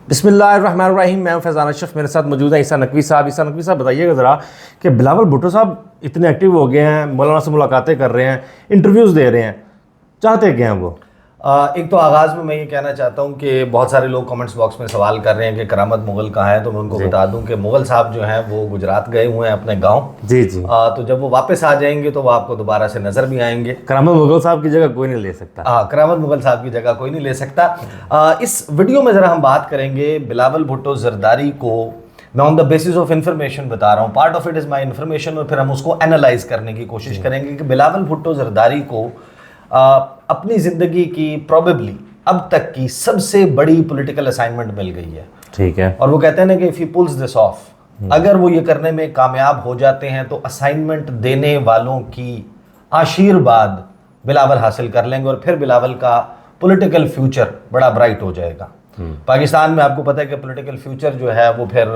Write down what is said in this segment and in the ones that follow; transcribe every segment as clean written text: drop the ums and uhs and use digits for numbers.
बिस्मिल्लाहिर्रहमानिर्रहीम। मैं फैज़ान अशरफ, मेरे साथ मौजूद है ईसा नकवी साहब। ईसा नकवी साहब, बताइएगा ज़रा कि बिलावल भुट्टो साहब इतने एक्टिव हो गए हैं, मौलाना से मुलाकातें कर रहे हैं, इंटरव्यूज़ दे रहे हैं, चाहते क्या हैं वो? एक तो आगाज़ में मैं ये कहना चाहता हूँ कि बहुत सारे लोग कमेंट्स बॉक्स में सवाल कर रहे हैं कि करामत मुग़ल कहाँ है। तो मैं उनको बता दूँ कि मुग़ल साहब जो हैं वो गुजरात गए हुए हैं अपने गांव। जी जी। तो जब वो वापस आ जाएंगे तो वो आपको दोबारा से नज़र भी आएंगे। करामत मुग़ल साहब की जगह कोई नहीं ले सकता। हाँ, करामत मुग़ल साहब की जगह कोई नहीं ले सकता। इस वीडियो में ज़रा हम बात करेंगे बिलावल भुट्टो ज़रदारी को। मैं on the basis of information बता रहा हूँ, part of it is my information, और फिर हम उसको एनालाइज करने की कोशिश करेंगे कि बिलावल भुट्टो ज़रदारी को अपनी ज़िंदगी की प्रॉबेबली अब तक की सबसे बड़ी पॉलिटिकल असाइनमेंट मिल गई है। ठीक है। और वो कहते हैं ना कि if he pools this of, अगर वो ये करने में कामयाब हो जाते हैं तो असाइनमेंट देने वालों की आशीर्वाद बिलावल हासिल कर लेंगे और फिर बिलावल का पॉलिटिकल फ्यूचर बड़ा ब्राइट हो जाएगा। पाकिस्तान में आपको पता है कि पॉलिटिकल फ्यूचर जो है वो फिर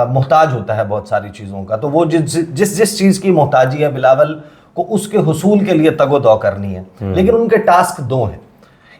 मोहताज होता है बहुत सारी चीज़ों का। तो वो जिस चीज़ की मोहताजी है बिलावल को, उसके हुसूल के लिए तगो-दो करनी है। लेकिन उनके टास्क दो हैं।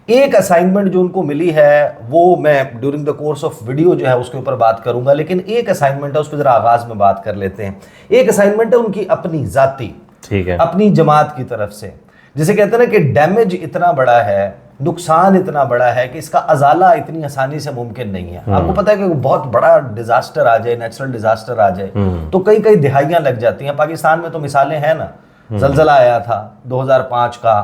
एक असाइनमेंट जो उनको मिली है वो मैं during the course of video जो है उसके ऊपर बात करूंगा, लेकिन एक असाइनमेंट है उस पर जरा आगाज में बात कर लेते हैं। एक असाइनमेंट है उनकी अपनी जाती, ठीक है, अपनी जमात की तरफ से। जिसे कहते हैं ना कि डैमेज इतना बड़ा है, नुकसान इतना बड़ा है कि इसका अजाला इतनी आसानी से मुमकिन नहीं है। आपको पता है कि बहुत बड़ा डिजास्टर आ जाए, नेचुरल डिजास्टर आ जाए तो कई कई दिहाइयां लग जाती हैं। पाकिस्तान में तो मिसालें हैं ना, जलजला आया था 2005 का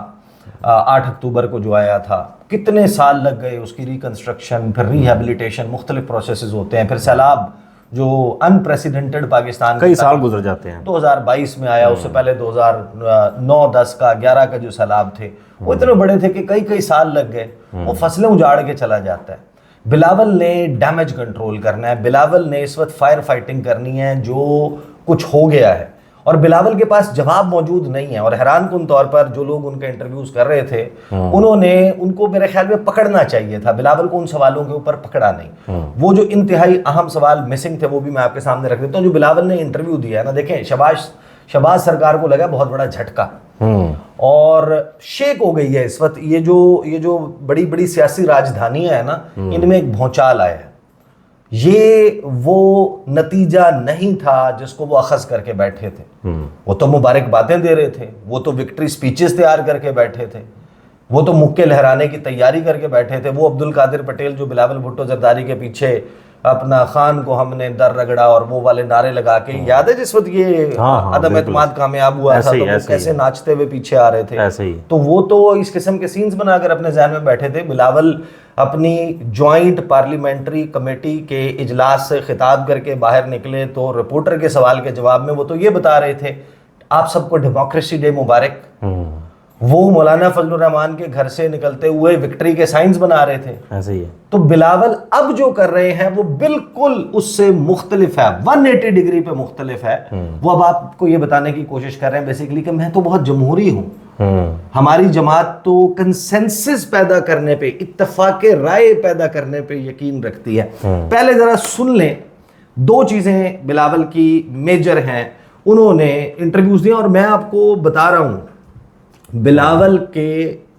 8 अक्टूबर को जो आया था, कितने साल लग गए उसकी रिकंस्ट्रक्शन, फिर रिहेबिलिटेशन, मुख्तलिफ प्रोसेसेस होते हैं। फिर सैलाब जो अनप्रेसिडेंटेड पाकिस्तान कई साल गुजर जाते हैं। 2022 में आया, उससे पहले 2009-10 का 11 का जो सैलाब थे वो इतने बड़े थे कि कई कई साल लग गए। वो फसलें उजाड़ के चला जाता है। बिलावल ने डैमेज कंट्रोल करना है, बिलावल ने इस वक्त फायर फाइटिंग करनी है जो कुछ हो गया है, और बिलावल के पास जवाब मौजूद नहीं है। और हैरान कुन तौर पर जो लोग उनके इंटरव्यूज कर रहे थे उनको मेरे ख्याल में पकड़ना चाहिए था। बिलावल को उन सवालों के ऊपर पकड़ा नहीं। वो जो इंतहाई अहम सवाल मिसिंग थे वो भी मैं आपके सामने रख देता हूँ। जो बिलावल ने इंटरव्यू दिया है ना, देखें, शहबाज सरकार को लगा बहुत बड़ा झटका और शेक हो गई है इस वक्त। ये जो बड़ी बड़ी सियासी राजधानियां है ना, इनमें एक भौचाल आया है। ये वो नतीजा नहीं था जिसको वो अखज़ करके बैठे थे। वो तो मुबारक बातें दे रहे थे, वो तो विक्ट्री स्पीचेस तैयार करके बैठे थे, वो तो मुक्के लहराने की तैयारी करके बैठे थे। वो अब्दुल कादिर पटेल जो बिलावल भुट्टो ज़रदारी के पीछे अपना खान को हमने दर रगड़ा और वो वाले नारे लगा के, याद है जिस वक्त ये अदम एतमाद कामयाब हुआ था तो वो कैसे नाचते हुए पीछे आ रहे थे। ऐसे ही तो वो तो इस किस्म के सीन्स बनाकर अपने जहन में बैठे थे। बिलावल अपनी जॉइंट पार्लियामेंट्री कमेटी के इजलास से खिताब करके बाहर निकले तो रिपोर्टर के सवाल के जवाब में वो तो ये बता रहे थे, आप सबको डेमोक्रेसी डे मुबारक। वो मौलाना फजलुर रहमान के घर से निकलते हुए विक्ट्री के साइंस बना रहे थे। ऐसे ही है। तो बिलावल अब जो कर रहे हैं वो बिल्कुल उससे मुख्तलिफ है, 180 डिग्री पे मुख्तलिफ है। वो अब आपको ये बताने की कोशिश कर रहे हैं बेसिकली कि मैं तो बहुत जमहूरी हूँ। हमारी जमात तो कंसेंसस पैदा करने पे, इत्तफाके राय पैदा करने पे यकीन रखती है। पहले जरा सुन लें, दो चीजें बिलावल की मेजर हैं। उन्होंने इंटरव्यूज दिए और मैं आपको बता रहा हूँ बिलावल के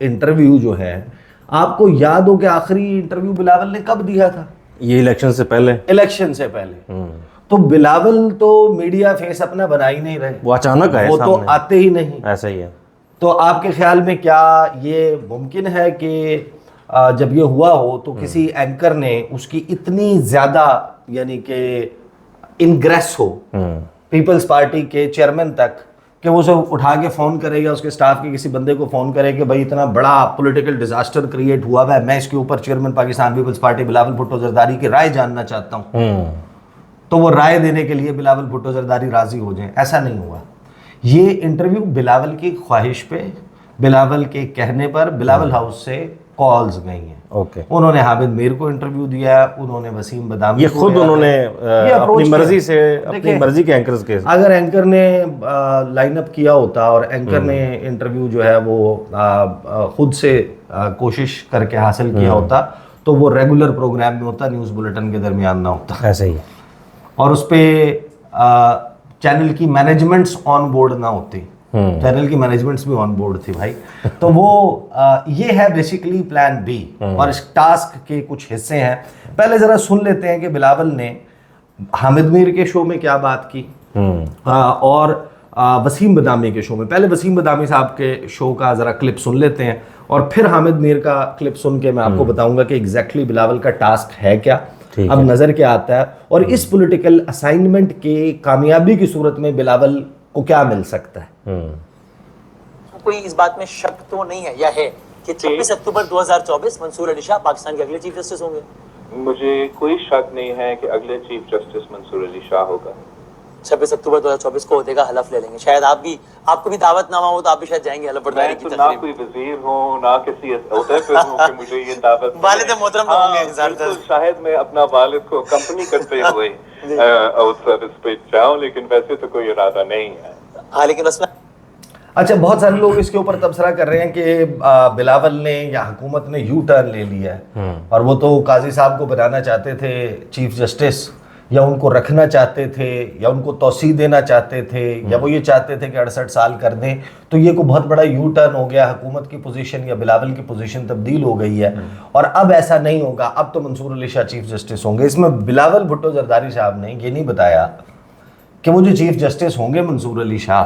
इंटरव्यू जो है, आपको याद हो कि आखिरी इंटरव्यू बिलावल ने कब दिया था? ये इलेक्शन से पहले। इलेक्शन से पहले। तो बिलावल तो मीडिया फेस अपना बना ही नहीं रहे, वो अचानक आए, वो तो आते ही नहीं। ऐसा ही है। तो आपके ख्याल में क्या ये मुमकिन है कि जब ये हुआ हो तो किसी एंकर ने उसकी इतनी ज्यादा यानी कि इनग्रेस हो पीपल्स पार्टी के चेयरमैन तक कि वो सब उठा के फ़ोन करेगा, उसके स्टाफ के किसी बंदे को फ़ोन करे कि भाई इतना बड़ा पॉलिटिकल डिजास्टर क्रिएट हुआ है, मैं इसके ऊपर chairman Pakistan peoples party Bilawal Bhutto Zardari की राय जानना चाहता हूँ। तो वो राय देने के लिए बिलावल भुट्टो ज़रदारी राज़ी हो जाए? ऐसा नहीं हुआ। ये इंटरव्यू बिलावल की ख्वाहिश पे, बिलावल के कहने पर बिलावल हाउस से कॉल्स गई हैं। ओके। उन्होंने हामिद मीर को इंटरव्यू दिया, उन्होंने वसीम बदामी, ये खुद उन्होंने अपनी मर्जी से, अपनी मर्जी के एंकर्स के, अगर एंकर ने लाइनअप किया होता और एंकर ने इंटरव्यू जो है वो खुद से कोशिश करके हासिल किया होता तो वो रेगुलर प्रोग्राम में होता, न्यूज़ बुलेटिन के दरमियान ना होता। ऐसा ही। और उस पर चैनल की मैनेजमेंट्स ऑन बोर्ड ना होती। चैनल की मैनेजमेंट्स भी ऑन बोर्ड थी भाई। तो वो ये है बेसिकली प्लान बी, और इस टास्क के कुछ हिस्से हैं। पहले जरा सुन लेते हैं कि बिलावल ने हामिद मीर के शो में क्या बात की, और वसीम बदामी के शो में। पहले वसीम बदामी साहब के शो का जरा क्लिप सुन लेते हैं, और फिर हामिद मीर का क्लिप सुन के मैं आपको बताऊंगा कि एग्जैक्टली बिलावल का टास्क है क्या, अब नजर क्या आता है, और इस पॉलिटिकल असाइनमेंट के कामयाबी की सूरत में बिलावल को क्या मिल सकता है। कोई इस बात में शक तो नहीं है या है कि 26 अक्टूबर 2024 मंसूर अली शाह पाकिस्तान के अगले चीफ जस्टिस होंगे? मुझे कोई शक नहीं है कि अगले चीफ जस्टिस मंसूर अली शाह होगा। 26 अक्टूबर 2024 को होते का हलफ ले लेंगे। शायद आपको भी दावत नामा हो तो आप भी शायद जाएंगे हलफ बर्दारी की तकरीब। ना कोई वजीर हूँ ना किसी ओहदे पे हूँ कि मुझे ये दावत वालिद मोहतरम को होंगे इंतजार तो शायद मैं अपना वालिद को कंपनी करते हुए उस सर्विस पे जाऊँ, लेकिन वैसे तो कोई इरादा नहीं है। हाँ, लेकिन उसमें अच्छा, बहुत सारे लोग इसके ऊपर तबसरा कर रहे हैं कि बिलावल ने या हुकूमत ने यू टर्न ले लिया है, और वो तो काजी साहब को बनाना चाहते थे चीफ जस्टिस, या उनको रखना चाहते थे, या उनको तौसीह देना चाहते थे, या वो ये चाहते थे कि 68 साल कर दें। तो ये को बहुत बड़ा यू टर्न हो गया, हुकूमत की पोजीशन या बिलावल की पोजीशन तब्दील हो गई है, और अब ऐसा नहीं होगा, अब तो मंसूर अली शाह चीफ जस्टिस होंगे। इसमें बिलावल भुट्टो जरदारी साहब ने ये नहीं बताया कि वो जो चीफ जस्टिस होंगे मंसूर अली शाह,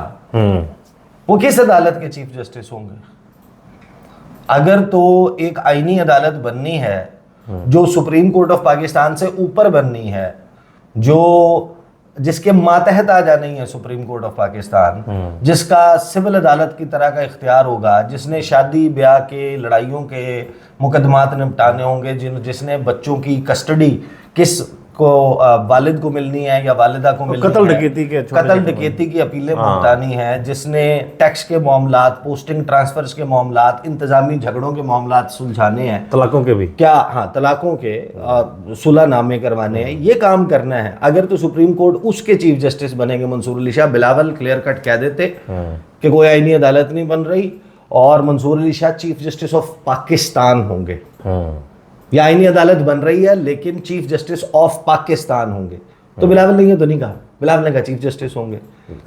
वो किस अदालत के चीफ जस्टिस होंगे। अगर तो एक आईनी अदालत बननी है जो सुप्रीम कोर्ट ऑफ पाकिस्तान से ऊपर बननी है, जो जिसके मातहत आ जाना ही है सुप्रीम कोर्ट ऑफ पाकिस्तान, जिसका सिविल अदालत की तरह का इख्तियार होगा, जिसने शादी ब्याह के लड़ाइयों के मुकदमात निपटाने होंगे, जिसने बच्चों की कस्टडी किस को वालिद को मिलनी है या वालिदा को मिलनी है, कत्ल डकैती की अपीलें भुगतानी है, जिसने टैक्स के मामलात, पोस्टिंग ट्रांसफर्स के मामलात, इंतजामी झगड़ों के मामलात सुलझाने हैं, तलाकों के भी क्या, हाँ तलाकों के सुलह नामे करवाने हैं, ये काम करना है। अगर तो सुप्रीम कोर्ट उसके चीफ जस्टिस बनेंगे मंसूर अली शाह, बिलावल क्लियर कट कह देते कि कोई आईनी अदालत नहीं बन रही, और Mansoor Ali Shah chief justice of Pakistan होंगे, या आईनी अदालत बन रही है लेकिन चीफ जस्टिस ऑफ पाकिस्तान होंगे। तो बिलावल ने ये तो नहीं कहा, बिलावल ने कहा चीफ जस्टिस होंगे।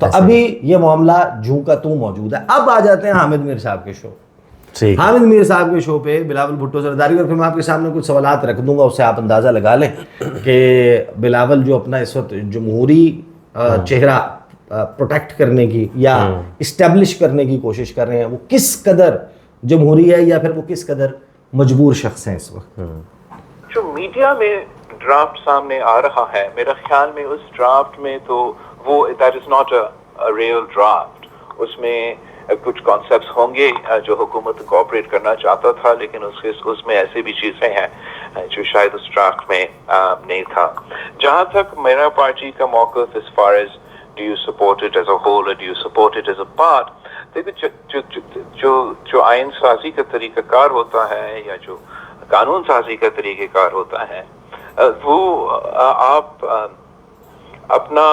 तो अभी ये मामला जू का तू मौजूद है। अब आ जाते हैं हामिद मीर साहब के शो। हामिद मीर साहब के शो पे बिलावल भुट्टो जरदारी, और फिर मैं आपके सामने कुछ सवालात रख दूंगा, उससे आप अंदाजा लगा लें कि बिलावल जो अपना इस वक्त जमहूरी चेहरा प्रोटेक्ट करने की या इस्टेब्लिश करने की कोशिश कर रहे हैं, वो किस कदर जमहूरी है, या फिर वो किस कदर मजबूर शख्स हैं इस वक्त। जो मीडिया में ड्राफ्ट सामने आ रहा है, मेरा ख्याल में उस ड्राफ्ट में तो वो that is not a real draft. उसमें कुछ कॉन्सेप्ट्स होंगे जो हुकूमत कोऑपरेट करना चाहता था, लेकिन उसमें ऐसी भी चीजें हैं जो शायद उस ड्राफ्ट में नहीं था। जहां तक मेरा पार्टी का मौक़िफ़ as far as do you support it as a whole or do you support it as a part, देखो जो आइन साजी का तरीक़ाकार होता है या जो कानून साजी का तरीक़ाकार होता है, वो आप अपना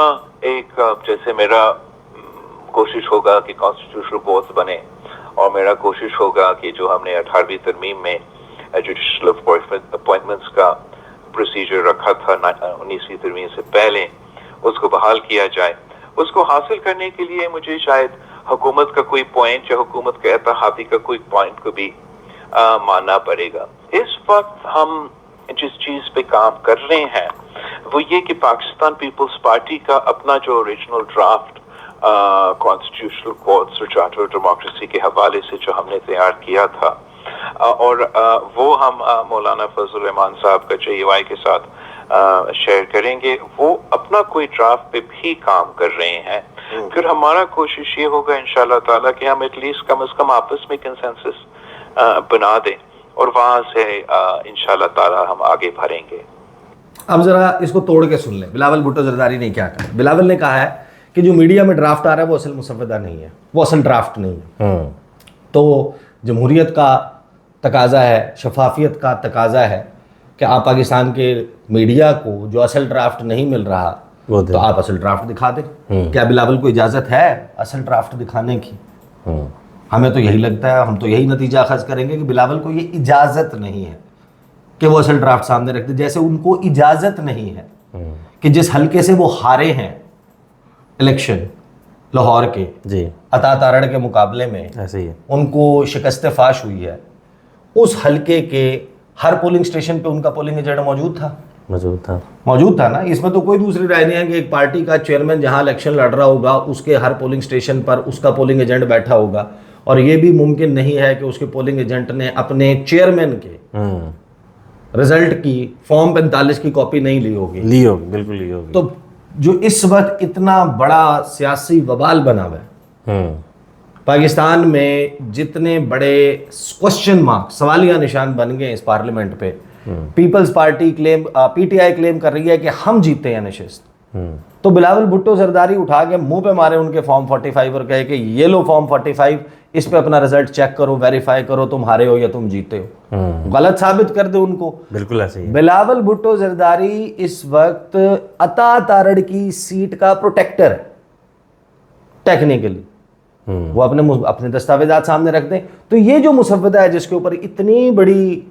एक, जैसे मेरा कोशिश होगा कि कॉन्स्टिट्यूशनल कोर्ट्स बने, और मेरा कोशिश होगा कि जो हमने 18वीं तरमीम में जुडिशल अपॉइंटमेंट्स का प्रोसीजर रखा था 19वीं तरमीम से पहले, उसको बहाल किया जाए। उसको हासिल करने के लिए मुझे शायद हुकूमत का कोई पॉइंट या हुकूमत के इत्तेहादी का कोई पॉइंट को भी मानना पड़ेगा। इस वक्त हम जिस चीज पे काम कर रहे हैं वो ये कि पाकिस्तान पीपल्स पार्टी का अपना जो ओरिजिनल ड्राफ्ट कॉन्स्टिट्यूशनल कोर्ट्स और चार्टर ऑफ डेमोक्रेसी के हवाले से जो हमने तैयार किया था, और वो हम मौलाना फजल रहमान साहब का JUI के साथ शेयर करेंगे। वो अपना कोई ड्राफ्ट पे भी काम कर रहे हैं। फिर हमारा कोशिश ये होगा इंशाल्लाह ताला कि हम एटलीस्ट कम से कम आपस में कंसेंसस बना दें, और वहां से इंशाल्लाह ताला हम आगे बढ़ेंगे। अब जरा इसको तोड़ के सुन लें, बिलावल भुट्टो जरदारी ने क्या कहा। बिलावल ने कहा है कि जो मीडिया में ड्राफ्ट आ रहा है वो असल मुसव्वदा नहीं है, वो असल ड्राफ्ट नहीं है। तो जमहूरियत का तकाजा है, शफाफियत का तकाजा है कि आप पाकिस्तान के मीडिया को जो असल ड्राफ्ट नहीं मिल रहा तो आप असल ड्राफ्ट दिखा दें। क्या बिलावल को इजाज़त है असल ड्राफ्ट दिखाने की? हमें तो यही लगता है, हम तो यही नतीजा अखज़ करेंगे कि बिलावल को ये इजाज़त नहीं है कि वो असल ड्राफ्ट सामने रखते, जैसे उनको इजाज़त नहीं है कि जिस हल्के से वो हारे हैं इलेक्शन लाहौर के, जी, अता तारड़ के मुकाबले में ऐसे ही है। उनको शिकस्त फाश हुई है, उस हलके के हर पोलिंग स्टेशन पे उनका पोलिंग एजेंट मौजूद था ना। इसमें तो कोई दूसरी राय नहीं है कि एक पार्टी का चेयरमैन जहां इलेक्शन लड़ रहा होगा उसके हर पोलिंग स्टेशन पर उसका पोलिंग एजेंट बैठा होगा, और ये भी मुमकिन नहीं है कि उसके पोलिंग एजेंट ने अपने चेयरमैन के रिजल्ट की फॉर्म 45 की कॉपी नहीं ली होगी। बिल्कुल ली होगी। तो जो इस वक्त इतना बड़ा सियासी वबाल बना हुआ है पाकिस्तान में, जितने बड़े क्वेश्चन मार्क, सवालिया निशान बन गए इस पार्लियामेंट पे, पीपल्स पार्टी पीटीआई क्लेम कर रही है कि हम जीते हैं नशिस्त, तो बिलावल भुट्टो जरदारी उठा के मुंह पे मारे उनके फॉर्म 45 और कहे कि ये लो फॉर्म 45, इस पे अपना रिजल्ट चेक करो, वेरीफाई करो, तुम हारे हो या तुम जीते हो, गलत साबित कर दो उनको। बिल्कुल ऐसे ही है। बिलावल भुट्टो जरदारी इस वक्त अता तारड़ की सीट का प्रोटेक्टर है टेक्निकली। वो अपने दस्तावेजात सामने रख दें, तो ये जो मुसव्वदा है जिसके ऊपर इतनी बड़ी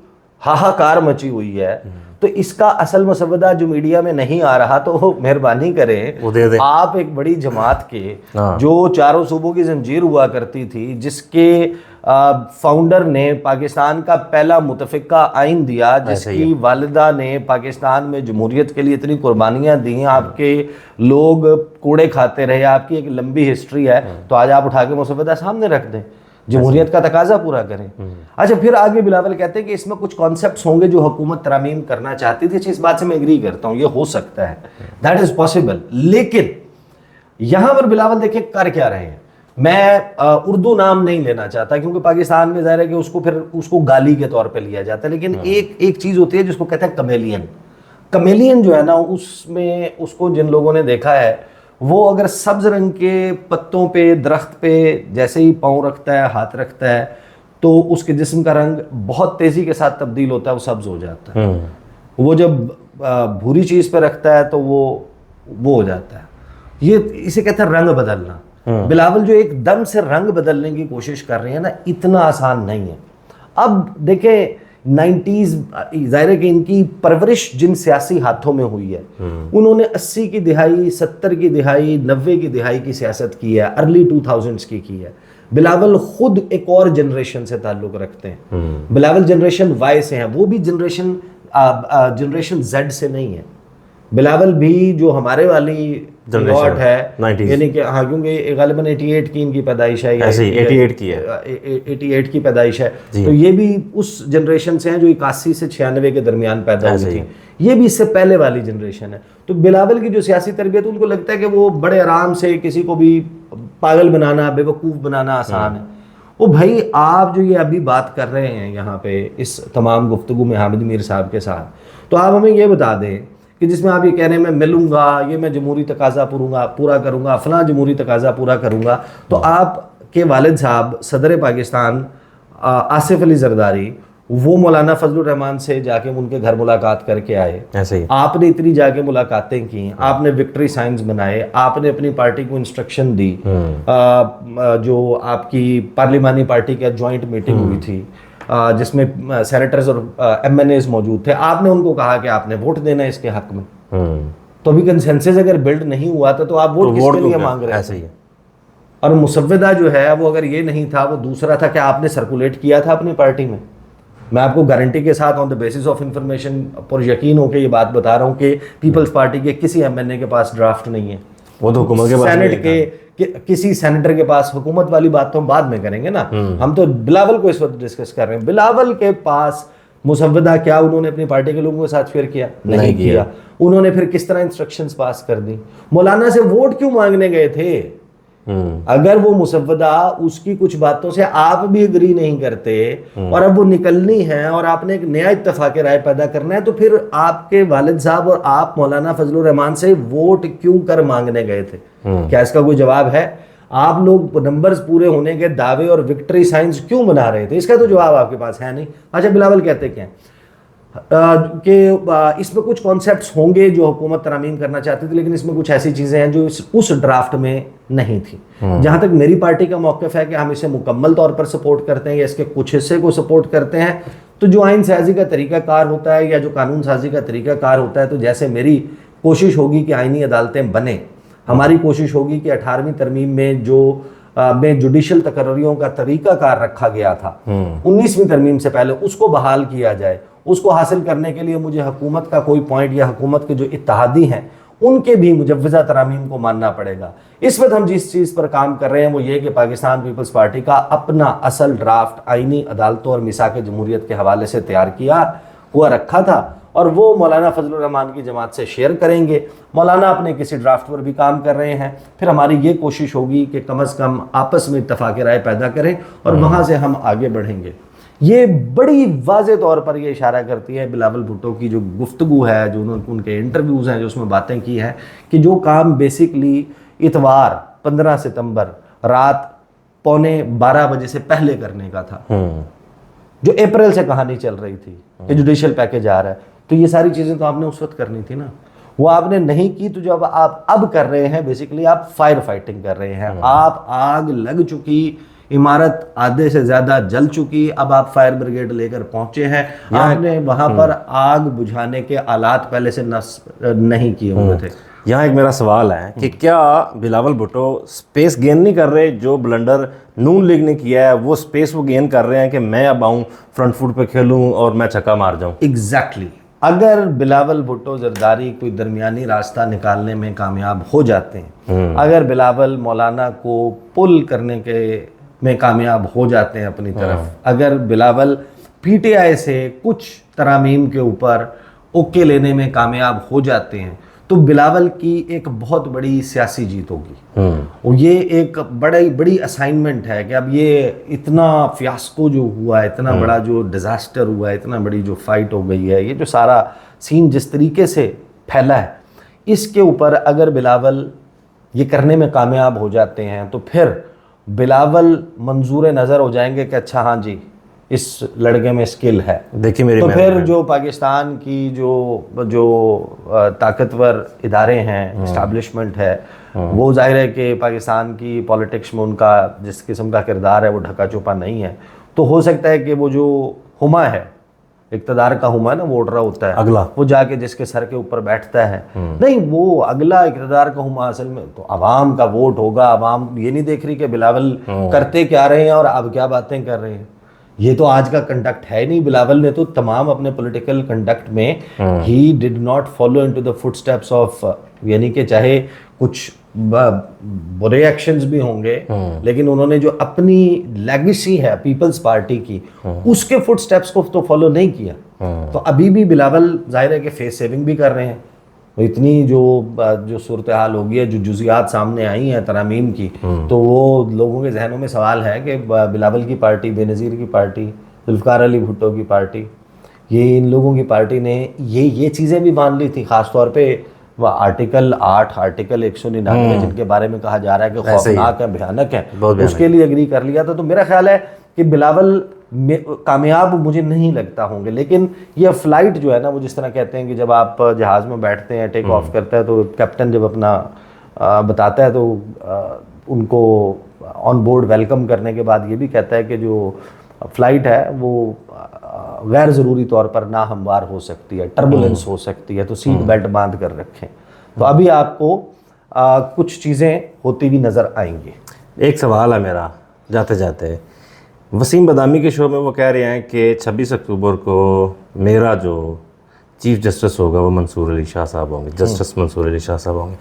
हाहाकार मची हुई है, तो इसका असल मुसव्वदा जो मीडिया में नहीं आ रहा, तो मेहरबानी करें आप एक बड़ी जमात के जो चारों सूबों की जंजीर हुआ करती थी, जिसके फाउंडर ने पाकिस्तान का पहला मुतफिका आइन दिया, जिसकी वालिदा ने पाकिस्तान में जमहूरियत के लिए इतनी कुर्बानियां दी, आपके लोग कूड़े खाते रहे, आपकी एक लंबी हिस्ट्री है, तो आज आप उठा के मुसव्वदा सामने रख दें, जमहूरियत का तकाजा पूरा करें। अच्छा, फिर आगे बिलावल कहते हैं कि इसमें कुछ कॉन्सेप्ट्स होंगे जो हुकूमत तरामीम करना चाहती थी। इस बात से मैं एग्री करता हूँ, ये हो सकता है, दैट इज पॉसिबल। लेकिन यहां पर बिलावल देखिए कर क्या रहे हैं। मैं उर्दू नाम नहीं लेना चाहता क्योंकि पाकिस्तान में जाहिर है कि उसको गाली के तौर पे लिया जाता है, लेकिन एक चीज होती है जिसको कहते हैं कमेलियन जो है ना, उसमें उसको जिन लोगों ने देखा है, वो अगर सब्ज रंग के पत्तों पे, दरख्त पे जैसे ही पाँव रखता है, हाथ रखता है, तो उसके जिस्म का रंग बहुत तेजी के साथ तब्दील होता है, वो सब्ज हो जाता है। वो जब भूरी चीज पे रखता है तो वो हो जाता है। ये इसे कहते हैं रंग बदलना। बिलावल जो एकदम से रंग बदलने की कोशिश कर रहे हैं ना, इतना आसान नहीं है। अब देखें 90s, जाहिर है कि इनकी परवरिश जिन सियासी हाथों में हुई है, उन्होंने 80 की दिहाई, 70 की दिहाई, 90 की दिहाई की सियासत की है, अर्ली 2000s की है। बिलावल खुद एक और जनरेशन से ताल्लुक रखते हैं। बिलावल जनरेशन वाई से हैं, वो भी जनरेशन जेड से नहीं है। बिलावल भी जो हमारे वाली जनरेशन है, यानी कि हाँ, क्योंकि गालिबन 88 की इनकी पैदाइश है, 88 की है, 88 की पैदाइश है, तो ये भी उस जनरेशन से हैं जो 81 से 96 के दरमियान पैदा हुई थी। ये भी इससे पहले वाली जनरेशन है। तो बिलावल की जो सियासी तरबियत, उनको लगता है कि वो बड़े आराम से किसी को भी पागल बनाना, बेवकूफ़ बनाना आसान है। वो भाई, आप जो ये अभी बात कर रहे हैं यहाँ पे इस तमाम गुफ्तगू में हामिद मीर साहब के साथ, तो आप हमें ये बता दें कि जिसमें आप ये कह रहे हैं मैं मिलूंगा, ये मैं जमहूरी तकाजा पूरा करूंगा, फलां जमहूरी तकाजा पूरा करूंगा, तो आपके वालिद साहब सदर पाकिस्तान आसिफ अली जरदारी, वो मौलाना फजलुर रहमान से जाके उनके घर मुलाकात करके आए। ऐसे ही आपने इतनी जाके मुलाकातें की, आपने विक्ट्री साइंस बनाए, आपने अपनी पार्टी को इंस्ट्रक्शन दी, जो आपकी पार्लिमानी पार्टी की ज्वाइंट मीटिंग हुई थी, जिसमें सेनेटर्स और एमएनएस मौजूद थे, आपने उनको कहा कि आपने वोट देना है इसके हक में। तो अभी कंसेंसस अगर बिल्ड नहीं हुआ था, तो आप वोट किसके लिए मांग रहे हैं? ऐसे ही है। और मुसव्वदा जो है वो अगर ये नहीं था, वो दूसरा था कि आपने सर्कुलेट किया था अपनी पार्टी में। मैं आपको गारंटी के साथ on the basis of information पर यकीन होकर ये बात बता रहा हूँ कि पीपल्स पार्टी के किसी एमएनए के पास ड्राफ्ट नहीं है। वो तो हुकूमत के पास, सेनेट के किसी सेनेटर के पास, हुकूमत वाली बात तो हम बाद में करेंगे ना, हम तो बिलावल को इस वक्त डिस्कस कर रहे हैं। बिलावल के पास मुसव्वदा क्या उन्होंने अपनी पार्टी के लोगों के साथ शेयर किया? नहीं किया। उन्होंने फिर किस तरह इंस्ट्रक्शंस पास कर दी? मौलाना से वोट क्यों मांगने गए थे? अगर वो मुसव्वदा उसकी कुछ बातों से आप भी एग्री नहीं करते और अब वो निकलनी है और आपने एक नया इत्तेफाक राय पैदा करना है, तो फिर आपके वालिद साहब और आप मौलाना फजलुर रहमान से वोट क्यों कर मांगने गए थे? क्या इसका कोई जवाब है? आप लोग नंबर्स पूरे होने के दावे और विक्ट्री साइंस क्यों बना रहे थे? इसका तो जवाब आपके पास है नहीं। अच्छा, बिलावल कहते क्या कि इसमें कुछ कॉन्सेप्ट्स होंगे जो हुकूमत तरामीम करना चाहती थी, लेकिन इसमें कुछ ऐसी चीज़ें हैं जो उस ड्राफ्ट में नहीं थी। जहाँ तक मेरी पार्टी का मौक़िफ़ है कि हम इसे मुकम्मल तौर पर सपोर्ट करते हैं या इसके कुछ हिस्से को सपोर्ट करते हैं, तो जो आइन साजी का तरीक़ाकार होता है या जो कानून साजी का तरीक़ाकार होता है, तो जैसे मेरी कोशिश होगी कि आइनी अदालतें बने, हमारी कोशिश होगी कि 18वीं तरमीम में जो में जुडिशल तकर्रियों का तरीकाकार रखा गया था 19वीं तरमीम से पहले, उसको बहाल किया जाए। उसको हासिल करने के लिए मुझे हुकूमत का कोई पॉइंट या हुकूमत के जो इत्तेहादी हैं उनके भी मुजव्वज़ा तरामीम को मानना पड़ेगा। इस वक्त हम जिस चीज़ पर काम कर रहे हैं वो ये कि पाकिस्तान पीपल्स पार्टी का अपना असल ड्राफ्ट आईनी अदालतों और मिसाक जमहूरियत के हवाले से तैयार किया हुआ रखा था और वो मौलाना फजलुर रहमान की जमात से शेयर करेंगे। मौलाना अपने किसी ड्राफ्ट पर भी काम कर रहे हैं, फिर हमारी ये कोशिश होगी कि कम अज़ कम आपस में इत्तफाक़ राय पैदा करें और वहाँ से हम आगे बढ़ेंगे। ये बड़ी वाज़े तौर पर ये इशारा करती है बिलावल भुट्टो की जो गुफ्तगू है, जो उनके इंटरव्यूज़ हैं, जो उसमें बातें की हैं कि जो काम बेसिकली इतवार 15 सितंबर रात 11:15 बजे से पहले करने का था, जो अप्रैल से कहानी चल रही थी कि जुडिशल पैकेज आ रहा है, तो ये सारी चीज़ें तो आपने उस वक्त करनी थी ना, वो आपने नहीं की। तो जब आप अब कर रहे हैं बेसिकली आप फायर फाइटिंग कर रहे हैं। आप आग लग चुकी, इमारत आधे से ज़्यादा जल चुकी, अब आप फायर ब्रिगेड लेकर पहुंचे हैं। आपने वहाँ पर आग बुझाने के आलात पहले से नहीं किए हुए थे। यहाँ एक मेरा सवाल है कि क्या बिलावल भुट्टो स्पेस गेन नहीं कर रहे? जो ब्लंडर नून लीग ने किया है वो स्पेस वो गेन कर रहे हैं कि मैं अब आऊँ फ्रंट फुट पे खेलूँ और मैं छक्का मार जाऊँ। एग्जैक्टली अगर बिलावल भुट्टो जरदारी कोई दरमियानी रास्ता निकालने में कामयाब हो जाते हैं, अगर बिलावल मौलाना को पुल करने के में कामयाब हो जाते हैं अपनी तरफ, अगर बिलावल पीटीआई से कुछ तरामीम के ऊपर ओके लेने में कामयाब हो जाते हैं, तो बिलावल की एक बहुत बड़ी सियासी जीत होगी। और ये एक बड़ी असाइनमेंट है कि अब ये इतना फियास्को जो हुआ है, इतना बड़ा जो डिज़ास्टर हुआ है, इतना बड़ी जो फाइट हो गई है, ये जो सारा सीन जिस तरीके से फैला है, इसके ऊपर अगर बिलावल ये करने में कामयाब हो जाते हैं तो फिर बिलावल मंजूर नज़र हो जाएंगे कि अच्छा हाँ जी इस लड़के में स्किल है। देखिए मेरी तो फिर जो पाकिस्तान की जो ताकतवर इदारे हैं, इस्टेब्लिशमेंट है, वो जाहिर है कि पाकिस्तान की पॉलिटिक्स में उनका जिस किस्म का किरदार है वो ढका छुपा नहीं है। तो हो सकता है कि वो जो हुमा है, इक़्तिदार का हुमा है ना, वोट रहा होता है अगला, वो जाके जिसके सर के ऊपर बैठता है, नहीं वो अगला इक़्तिदार का हुमा असल में तो अवाम का वोट होगा। अवाम ये नहीं देख रही कि बिलावल करते क्या रहे हैं और अब क्या बातें कर रहे हैं। ये तो आज का कंडक्ट है नहीं। बिलावल ने तो तमाम अपने पॉलिटिकल कंडक्ट में he did not follow into the footsteps of, यानी कि चाहे कुछ बुरे एक्शंस भी होंगे लेकिन उन्होंने जो अपनी लेगेसी है पीपल्स पार्टी की उसके फुटस्टेप्स को तो फॉलो नहीं किया। तो अभी भी बिलावल जाहिर है कि फेस सेविंग भी कर रहे हैं। इतनी जो सूरत हाल हो गई है, जो जुजियात सामने आई हैं तरामीम की, तो वो लोगों के जहनों में सवाल है कि बिलावल की पार्टी, बेनज़ीर की पार्टी, जुल्फ़िकार अली भुट्टो की पार्टी, ये इन लोगों की पार्टी ने ये चीज़ें भी मान ली थी। ख़ास तौर पे वह आर्टिकल 8, आर्टिकल 199 जिनके बारे में कहा जा रहा है कि खौफनाक है, भयानक है, उसके लिए एग्री कर लिया था। तो मेरा ख्याल है कि बिलावल कामयाब मुझे नहीं लगता होंगे। लेकिन ये फ़्लाइट जो है ना, वो जिस तरह कहते हैं कि जब आप जहाज़ में बैठते हैं, टेक ऑफ करता है, तो कैप्टन जब अपना बताता है तो उनको ऑन बोर्ड वेलकम करने के बाद ये भी कहता है कि जो फ़्लाइट है वो गैर ज़रूरी तौर पर ना हमवार हो सकती है, टर्बुलेंस हो सकती है, तो सीट बेल्ट बांध कर रखें। तो अभी आपको कुछ चीज़ें होती हुई नज़र आएंगी। एक सवाल है मेरा जाते जाते, वसीम बदामी के शो में वो कह रहे हैं कि 26 अक्टूबर को मेरा जो चीफ जस्टिस होगा वो मंसूर अली शाह साहब होंगे, जस्टिस मंसूर अली शाह साहब होंगे।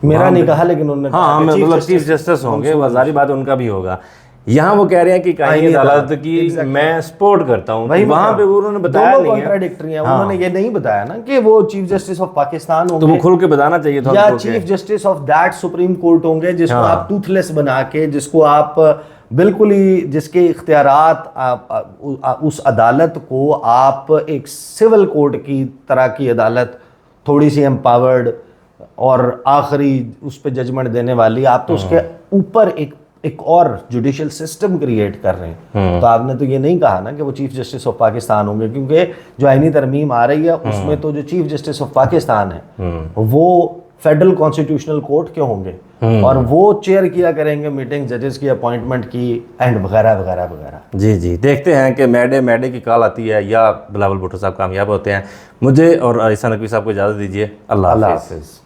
मेरा नहीं कहा लेकिन उन्होंने हाँ मतलब चीफ जस्टिस होंगे, वज़ारी बात उनका भी होगा। यहाँ वो कह रहे हैं कि कायनी अदालत की मैं सपोर्ट करता हूँ, वहाँ पे उन्होंने बताया नहीं है। कॉन्ट्राडिक्टरी है, उन्होंने ये नहीं बताया ना कि वो चीफ जस्टिस ऑफ पाकिस्तान होंगे, तो वो खुल के बताना चाहिए था, या chief justice of that supreme court होंगे जिसको आप टूथलेस बना के, जिसको आप बिल्कुल ही जिसके इख्तियारात उस अदालत को आप एक सिविल कोर्ट की तरह की अदालत, थोड़ी सी एम्पावर्ड और आखिरी उस पर जजमेंट देने वाली, आप तो उसके ऊपर एक और जुडिशल सिस्टम क्रिएट कर रहे हैं। तो आपने तो ये नहीं कहा ना कि वो चीफ जस्टिस ऑफ पाकिस्तान होंगे, क्योंकि जो आईनी तरमीम आ रही है उसमें तो जो चीफ जस्टिस ऑफ पाकिस्तान है वो फेडरल कॉन्स्टिट्यूशनल कोर्ट के होंगे और वो चेयर किया करेंगे मीटिंग, जजेस की अपॉइंटमेंट की एंड वगैरह वगैरह वगैरह। जी जी, देखते हैं कि मैडे की कॉल आती है या बिलावल भुट्टो साहब कामयाब होते हैं। मुझे और ईसा नकवी साहब को इजाज़त दीजिए। अल्लाह हाफ़िज़।